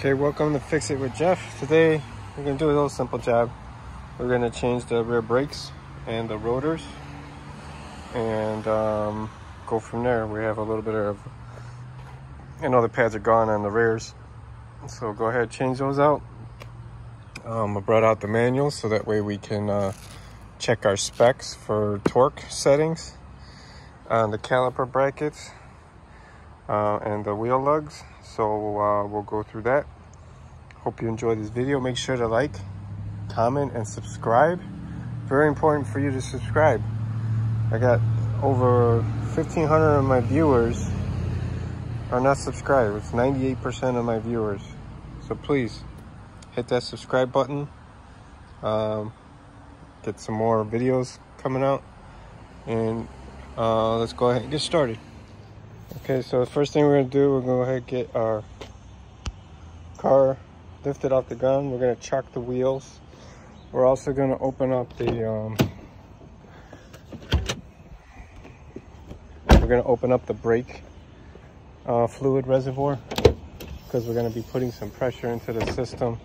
Okay, welcome to Fix It with Jeff. Today we're going to do a little simple job. We're going to change the rear brakes and the rotors and go from there. We have a little bit of, the pads are gone on the rears, so go ahead, change those out. I brought out the manual so that way we can check our specs for torque settings on the caliper brackets and the wheel lugs. So we'll go through that. Hope you enjoyed this video. Make sure to like, comment, and subscribe. Very important for you to subscribe. I got over 1,500 of my viewers are not subscribed. It's 98% of my viewers. So please hit that subscribe button. Get some more videos coming out. And let's go ahead and get started. Okay, so the first thing we're going to do, we're going to go ahead and get our car lifted off the ground. We're going to chock the wheels. We're also going to open up the brake fluid reservoir, because we're going to be putting some pressure into the system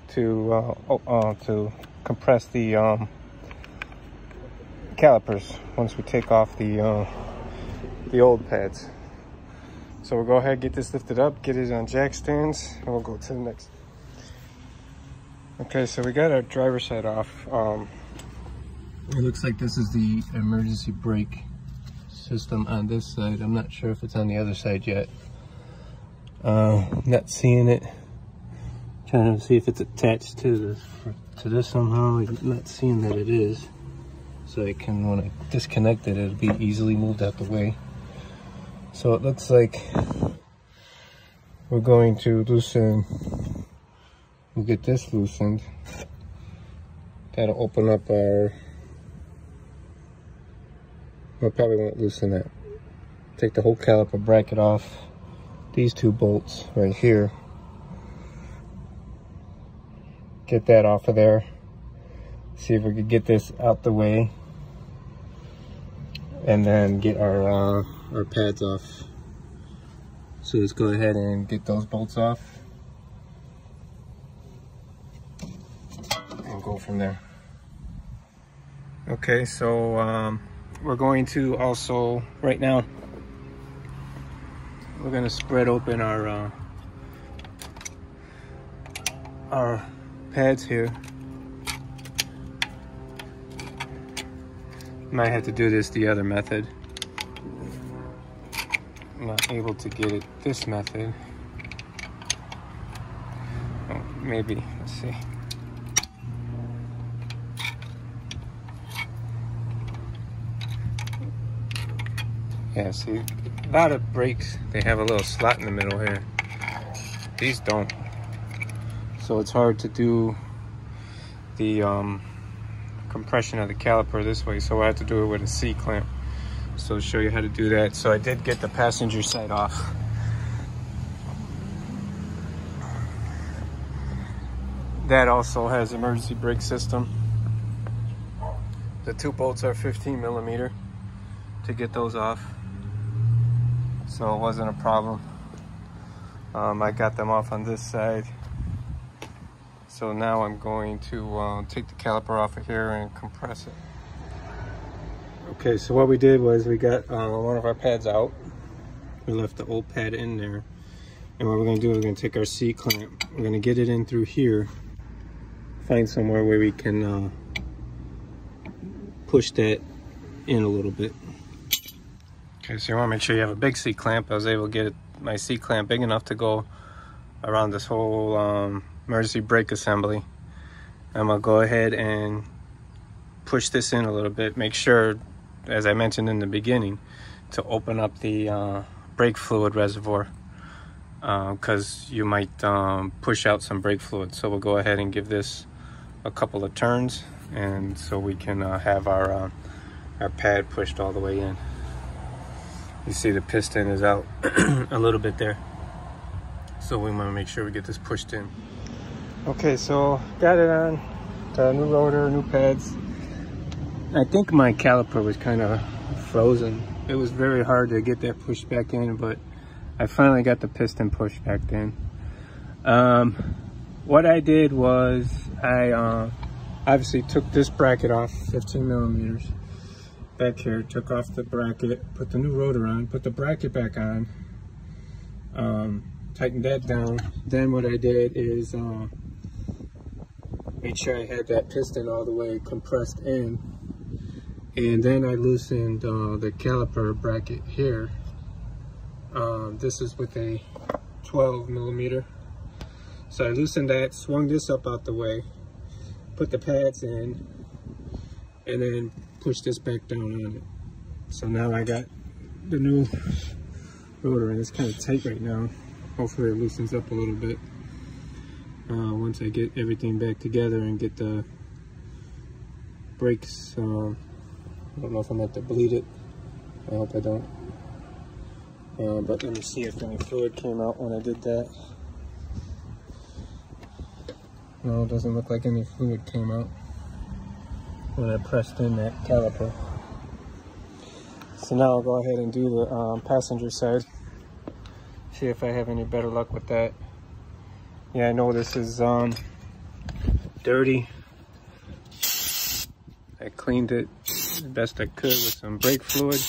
to compress the calipers once we take off the old pads. So we'll go ahead and get this lifted up, get it on jack stands, and we'll go to the next. Okay, so we got our driver's side off. It looks like this is the emergency brake system on this side. I'm not sure if it's on the other side yet. Not seeing it. Trying to see if it's attached to this somehow. I'm not seeing that it is. So I can, when I disconnect it, it'll be easily moved out the way. So it looks like we're going to loosen, we'll get this loosened. That'll open up our, we probably won't loosen that. Take the whole caliper bracket off. These two bolts right here. Get that off of there. See if we can get this out the way. And then get our pads off. So let's go ahead and get those bolts off and go from there. Okay, so we're going to also, right now, we're going to spread open our pads here. Might have to do this the other method. I'm not able to get it this method. Oh, maybe, let's see. Yeah, see, a lot of brakes, they have a little slot in the middle here. These don't. So it's hard to do the compression of the caliper this way, so I have to do it with a C-clamp. So I'll show you how to do that. So I did get the passenger side off. That also has emergency brake system. The two bolts are 15 millimeter to get those off, so it wasn't a problem. I got them off on this side. So now I'm going to take the caliper off of here and compress it. Okay, so what we did was we got one of our pads out. We left the old pad in there. And what we're going to do is we're going to take our C-clamp. We're going to get it in through here. Find somewhere where we can push that in a little bit. Okay, so you want to make sure you have a big C-clamp. I was able to get my C-clamp big enough to go around this whole emergency brake assembly. I'm gonna go ahead and push this in a little bit. Make sure, as I mentioned in the beginning, to open up the brake fluid reservoir, because you might push out some brake fluid. So we'll go ahead and give this a couple of turns, and so we can have our pad pushed all the way in. You see the piston is out a little bit there, so we want to make sure we get this pushed in. Okay, so got it on, new rotor, new pads. I think my caliper was kind of frozen. It was very hard to get that pushed back in, but I finally got the piston pushed back in. What I did was I obviously took this bracket off, 15 millimeters back here, took off the bracket, put the new rotor on, put the bracket back on, tightened that down. Then what I did is made sure I had that piston all the way compressed in, and then I loosened the caliper bracket here. This is with a 12 millimeter. So I loosened that, swung this up out the way, put the pads in, and then pushed this back down on it. So now I got the new rotor, and it's kind of tight right now. Hopefully it loosens up a little bit once I get everything back together and get the brakes. I don't know if I'm going to have to bleed it. I hope I don't. But let me see if any fluid came out when I did that. No, it doesn't look like any fluid came out when I pressed in that caliper. So now I'll go ahead and do the passenger side. See if I have any better luck with that. Yeah, I know this is dirty. I cleaned it the best I could with some brake fluid.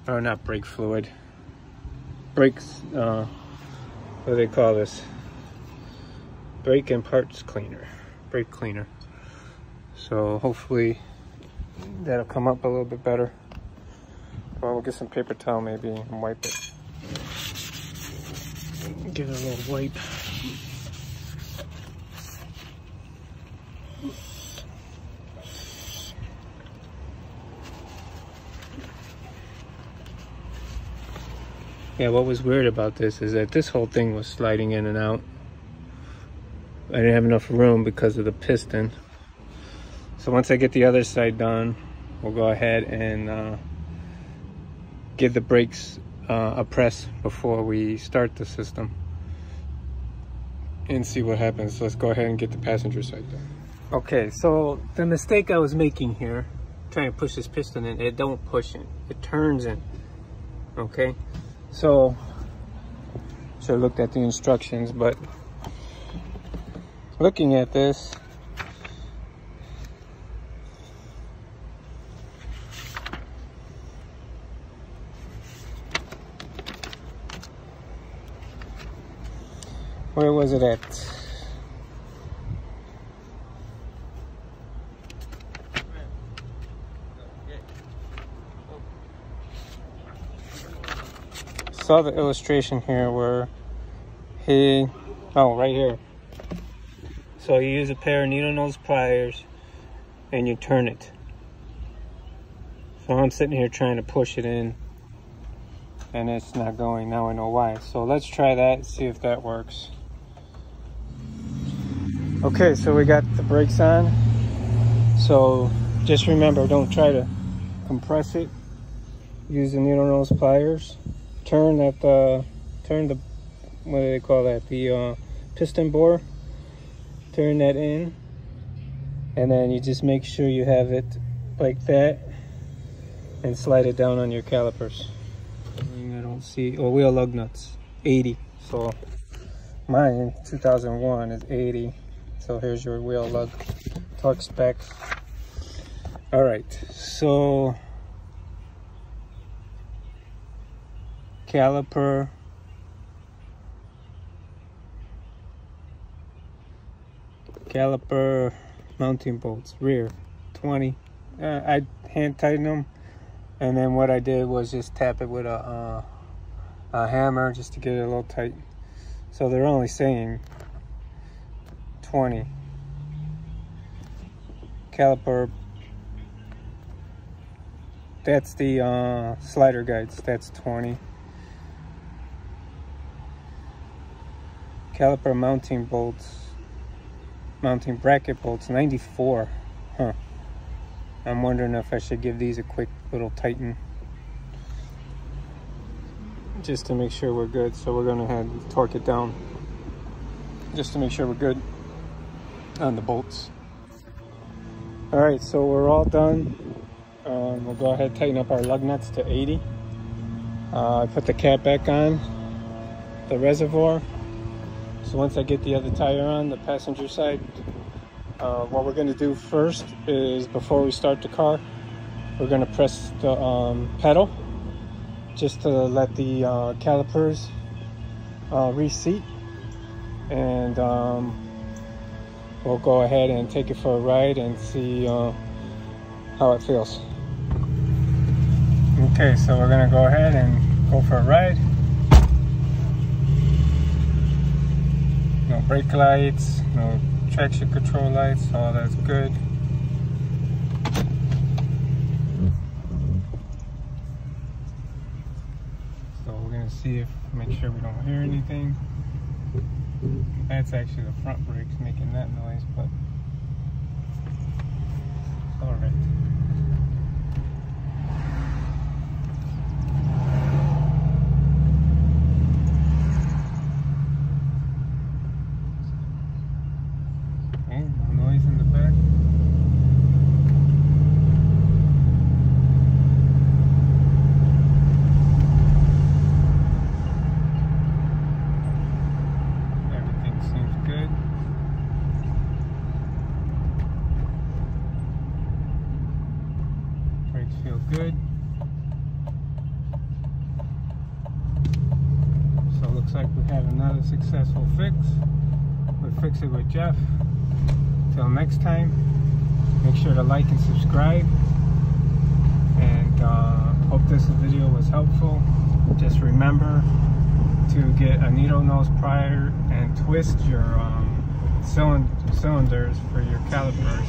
Or not brake fluid. Brakes, what do they call this? Brake and parts cleaner. Brake cleaner. So hopefully that'll come up a little bit better. Well, we'll get some paper towel maybe and wipe it. Give it a little wipe. Yeah, what was weird about this is that this whole thing was sliding in and out. I didn't have enough room because of the piston. So once I get the other side done, we'll go ahead and give the brakes a press before we start the system and see what happens. So let's go ahead and get the passenger side done. Okay, so the mistake I was making here, trying to push this piston in, it don't push in, it turns in. Okay, so should have looked at the instructions, but looking at this, where was it at? Saw the illustration here where right here. So you use a pair of needle nose pliers and you turn it. So I'm sitting here trying to push it in and it's not going. Now I know why. So let's try that and see if that works. Okay, so we got the brakes on. So just remember, don't try to compress it. Use the needle nose pliers. Turn the what do they call that? The piston bore. Turn that in, and then you just make sure you have it like that, and slide it down on your calipers. I don't see. Oh, wheel lug nuts 80. So mine 2001 is 80. So here's your wheel lug torque specs. All right, so caliper, mounting bolts, rear 20. I hand tighten them, and then what I did was just tap it with a hammer just to get it a little tight. So they're only saying 20. Caliper, that's the slider guides, that's 20. Caliper mounting bolts, mounting bracket bolts, 94. Huh. I'm wondering if I should give these a quick little tighten just to make sure we're good. So we're gonna have to torque it down just to make sure we're good on the bolts. All right, so we're all done. We'll go ahead and tighten up our lug nuts to 80. I put the cap back on. the reservoir. So once I get the other tire on the passenger side, what we're going to do first is, before we start the car, we're going to press the pedal just to let the calipers reseat, and we'll go ahead and take it for a ride and see how it feels. Okay, so we're going to go ahead and go for a ride. No brake lights, no traction control lights, all that's good. So we're gonna see if, make sure we don't hear anything. That's actually the front brakes making that noise, but it's all right. Feel good. So it looks like we have another successful fix. We'll fix it with Jeff. Till next time, make sure to like and subscribe, and hope this video was helpful. Just remember to get a needle nose plier and twist your cylinders for your calipers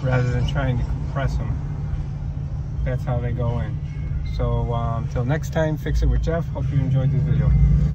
rather than trying to compress them. That's how they go in. So till next time, fix it with Jeff. Hope you enjoyed this video.